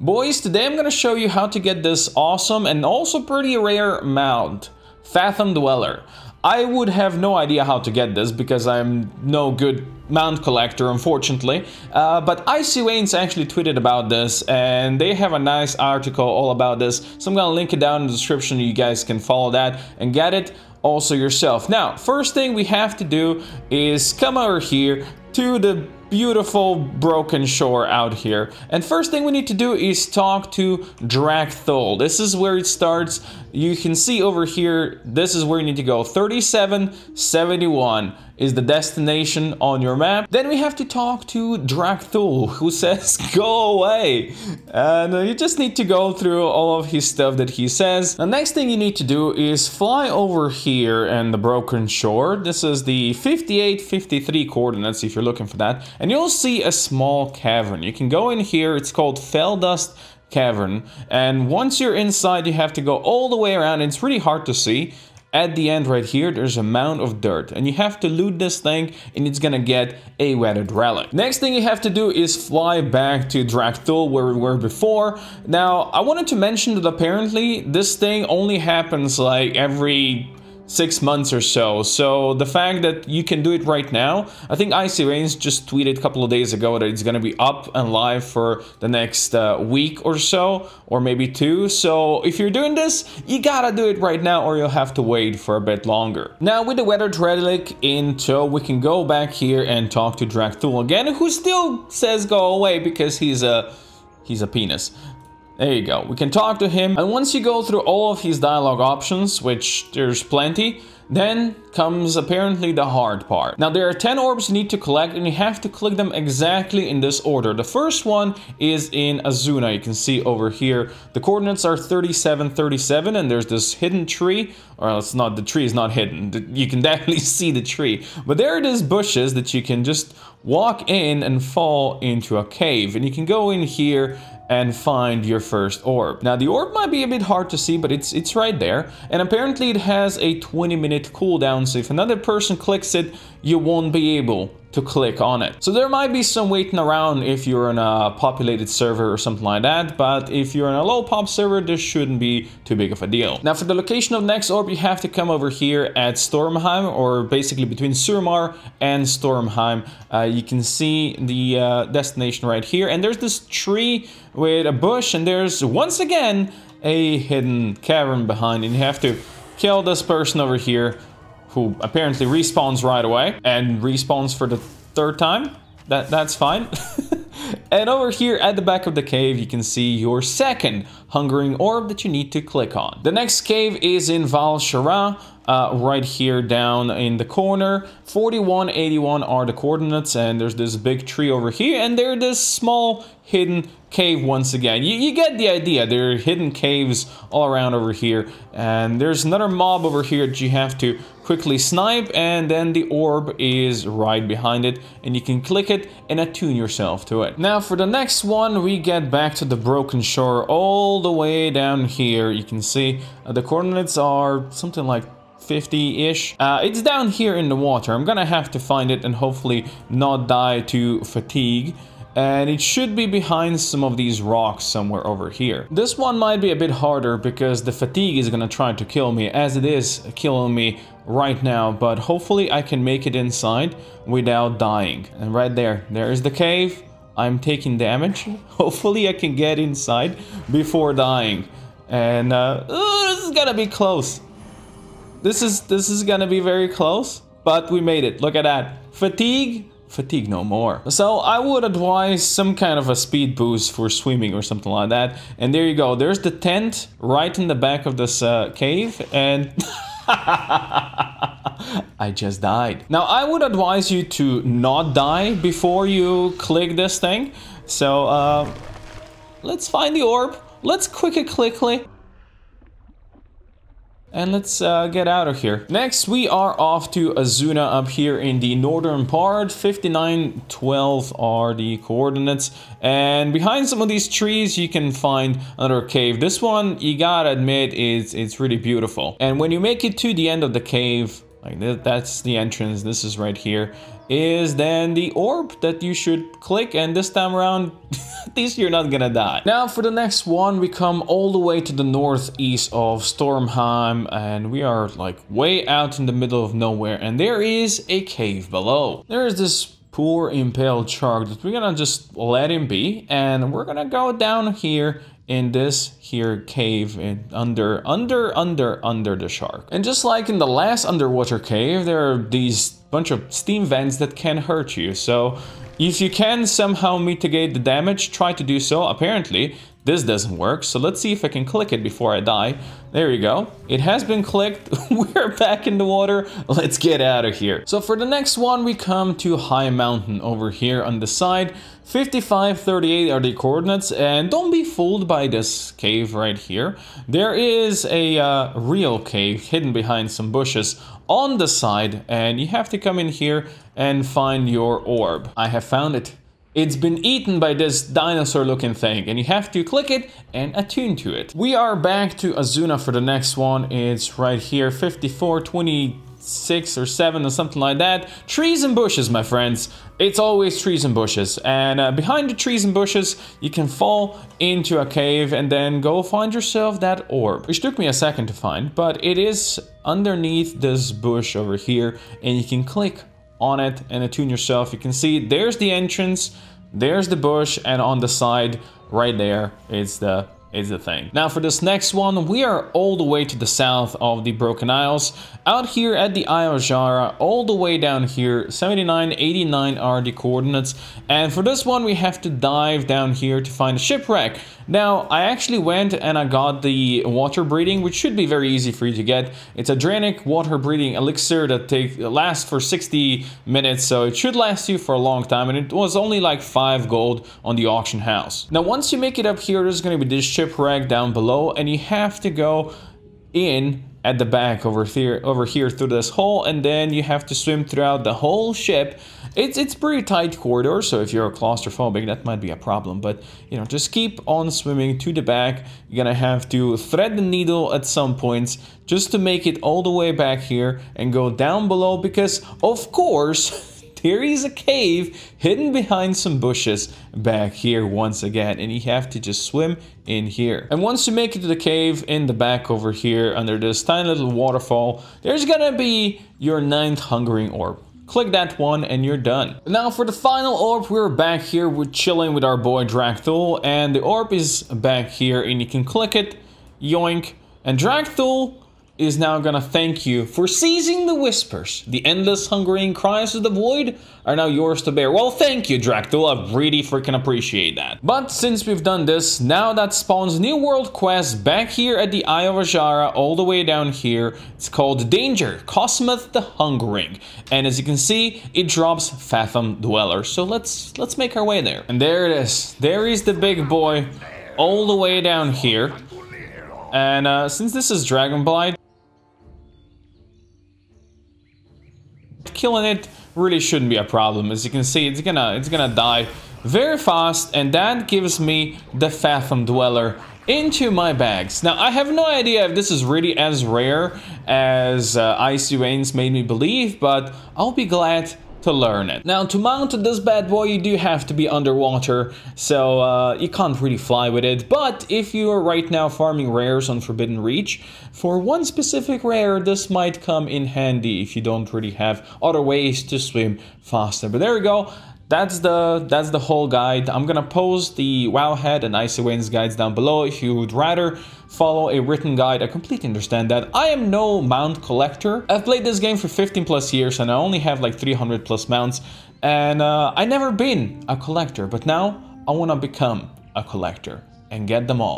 Boys, today I'm gonna show you how to get this awesome and also pretty rare mount, Fathom Dweller. I would have no idea how to get this because I'm no good mount collector, unfortunately. But Icy Wayne's actually tweeted about this and they have a nice article all about this. So I'm gonna link it down in the description. You guys can follow that and get it also yourself. Now, first thing we have to do is come over here to the beautiful broken shore out here. And first thing we need to do is talk to Dracthul. This is where it starts. You can see over here, this is where you need to go. 3771 is the destination on your map. Then we have to talk to Dracthul, who says, go away. And you just need to go through all of his stuff that he says. The next thing you need to do is fly over here and the broken shore. This is the 5853 coordinates if you're looking for that. And you'll see a small cavern. You can go in here, it's called Feldust Cavern. And once you're inside, you have to go all the way around. It's really hard to see. At the end right here, there's a mound of dirt. And you have to loot this thing, and it's gonna get a weathered relic. Next thing you have to do is fly back to Dracthul, where we were before. Now, I wanted to mention that apparently this thing only happens like every 6 months or so. So the fact that you can do it right now, I think Icy Reigns just tweeted a couple of days ago that it's going to be up and live for the next week or so, or maybe 2. So if you're doing this, you gotta do it right now or you'll have to wait for a bit longer. Now with the weathered relic in tow, we can go back here and talk to Dracthul again, who still says go away because he's a penis. There you go. We can talk to him. And once you go through all of his dialogue options, which there's plenty, then comes apparently the hard part. Now there are 10 orbs you need to collect and you have to click them exactly in this order. The first one is in Azuna. You can see over here the coordinates are 3737 and there's this hidden tree. Or it's not, the tree is not hidden. You can definitely see the tree. But there it is, bushes that you can just walk in and fall into a cave. And you can go in here and find your first orb. Now the orb might be a bit hard to see, but it's right there. And apparently it has a 20-minute cooldown, so if another person clicks it, you won't be able to click on it. So there might be some waiting around if you're on a populated server or something like that, but if you're on a low pop server, this shouldn't be too big of a deal. Now for the location of the next orb, you have to come over here at Stormheim, or basically between Surmar and Stormheim. You can see the destination right here, and there's this tree with a bush, and there's once again a hidden cavern behind, and you have to kill this person over here, who apparently respawns right away and respawns for the 3rd time. That's fine. And over here at the back of the cave, you can see your second hungering orb that you need to click on. The next cave is in Val Shara, right here down in the corner. 4181 are the coordinates, and there's this big tree over here, and there's this small hidden cave once again. You get the idea. There are hidden caves all around over here, and there's another mob over here that you have to quickly snipe, and then the orb is right behind it, and you can click it and attune yourself to it. Now for the next one, we get back to the broken shore all the way down here. You can see the coordinates are something like 50-ish. It's down here in the water. I'm gonna have to find it and hopefully not die to fatigue. And it should be behind some of these rocks somewhere over here. This one might be a bit harder because the fatigue is gonna try to kill me, as it is killing me right now, but hopefully I can make it inside without dying. And right there, there is the cave. I'm taking damage. Hopefully I can get inside before dying. And this is gonna be close. This is gonna be very close, but we made it. Look at that. Fatigue no more. So I would advise some kind of a speed boost for swimming or something like that. And there you go. There's the tent right in the back of this cave, and I just died. Now I would advise you to not die before you click this thing. So let's find the orb. Let's quickly. And let's get out of here. Next, we are off to Azuna up here in the northern part. 5912 are the coordinates. And behind some of these trees, you can find another cave. This one, you gotta admit, it's really beautiful. And when you make it to the end of the cave, like that's the entrance. This is right here. is then the orb that you should click, and this time around at least you're not gonna die. Now for the next one, we come all the way to the northeast of Stormheim, and we are like way out in the middle of nowhere, and there is a cave below. There is this poor impaled shark that we're gonna just let him be, and we're gonna go down here in this here cave and under the shark. And just like in the last underwater cave, there are these bunch of steam vents that can hurt you. So if you can somehow mitigate the damage, try to do so. Apparently this doesn't work, so let's see if I can click it before I die. There you go. It has been clicked. We're back in the water. Let's get out of here. So for the next one, we come to High Mountain over here on the side. 5538 are the coordinates, and don't be fooled by this cave right here. There is a real cave hidden behind some bushes on the side, and you have to come in here and find your orb. I have found it. It's been eaten by this dinosaur looking thing, and you have to click it and attune to it. We are back to Azuna for the next one. It's right here, 5426 or 7 or something like that. Trees and bushes, my friends. It's always trees and bushes, and behind the trees and bushes you can fall into a cave and then go find yourself that orb, which took me a second to find, but it is underneath this bush over here, and you can click on it and attune yourself. You can see there's the entrance, there's the bush, and on the side right there is the thing. Now for this next one, we are all the way to the south of the Broken Isles, out here at the Eye of Jara, all the way down here. 7989 are the coordinates, and for this one we have to dive down here to find a shipwreck. Now I actually went and I got the water breathing, which should be very easy for you to get. It's a Dranic water breathing elixir that lasts for 60 minutes, so it should last you for a long time, and it was only like 5 gold on the auction house. Now once you make it up here, there's going to be this shipwreck down below, and you have to go in at the back over here through this hole, and then you have to swim throughout the whole ship. It's pretty tight corridor, so if you're claustrophobic that might be a problem, but you know, just keep on swimming to the back. You're gonna have to thread the needle at some points just to make it all the way back here and go down below, because of course there is a cave hidden behind some bushes back here once again, and you have to just swim in here. And once you make it to the cave in the back over here under this tiny little waterfall, there's gonna be your 9th hungering orb. Click that one and you're done. Now for the final orb, we're back here, we're chilling with our boy Dracthul, and the orb is back here, and you can click it, yoink, and Dracthul is now gonna thank you for seizing the whispers. The endless hungering cries of the void are now yours to bear. Well, thank you, Dracthul. I really freaking appreciate that. But since we've done this, now that spawns new world quest back here at the Eye of Ajara, all the way down here. It's called Danger, Cosmeth the Hungering. And as you can see, it drops Fathom Dweller. So let's make our way there. And there it is. There is the big boy all the way down here. And since this is Dragonblight, killing it really shouldn't be a problem. As you can see, it's gonna die very fast, and that gives me the Fathom Dweller into my bags. Now I have no idea if this is really as rare as Icy Veins made me believe, but I'll be glad to learn it. Now to mount this bad boy, you do have to be underwater, so you can't really fly with it. But if you are right now farming rares on Forbidden Reach, for one specific rare, this might come in handy if you don't really have other ways to swim faster. But there we go. That's the whole guide. I'm gonna post the Wowhead and Icy Veins guides down below if you would rather follow a written guide. I completely understand that. I am no mount collector. I've played this game for 15 plus years and I only have like 300 plus mounts, and I never been a collector, but now I want to become a collector and get them all.